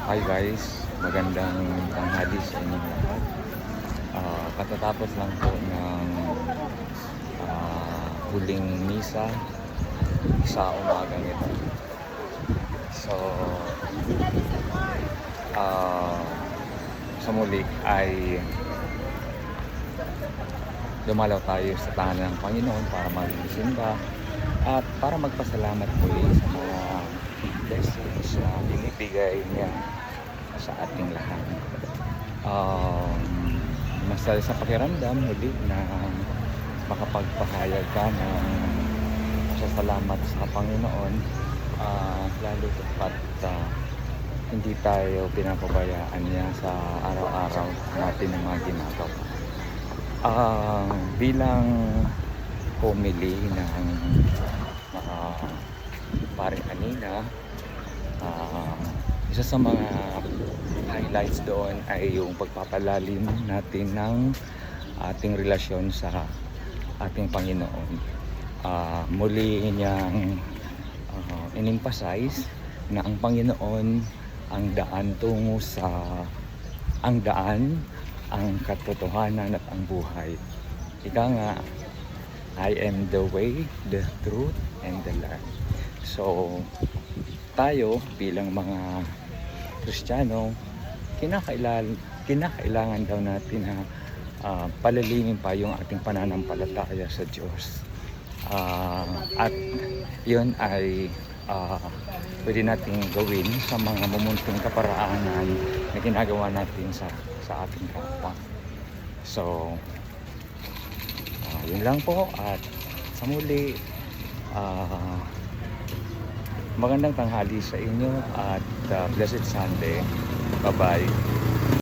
Hi guys, magandang tanghali sa inyo lahat. Katatapos lang po ng huling misa sa umagang ito. So, sa muli ay dumalaw tayo sa tahanan ng Panginoon para magsimba at para magpasalamat muli sa mga blessings na binibigay niya sa ating lahat. Masaya sa pakiramdam muli na makapagpahayag ka ng pasasalamat sa Panginoon, lalo pat hindi tayo pinapabayaan niya sa araw-araw natin ng mga ginagawa. Bilang pumili ng paring Anina, isa sa mga highlights doon ay yung pagpapalalim natin ng ating relasyon sa ating Panginoon. Muli niyang in-emphasize na ang Panginoon ang daan tungo sa ang daan, ang katotohanan at ang buhay. Ika nga, I am the way, the truth, and the life. So, tayo bilang mga Kristiyano, kinakailangan daw natin na palalimin pa yung ating pananampalataya sa Diyos. At yun ay pwede nating gawin sa mga mumunting kaparaanan na ginagawa natin sa ating kapwa. So, yun lang po, at sa muli, magandang tanghali sa inyo at blessed Sunday. Bye-bye.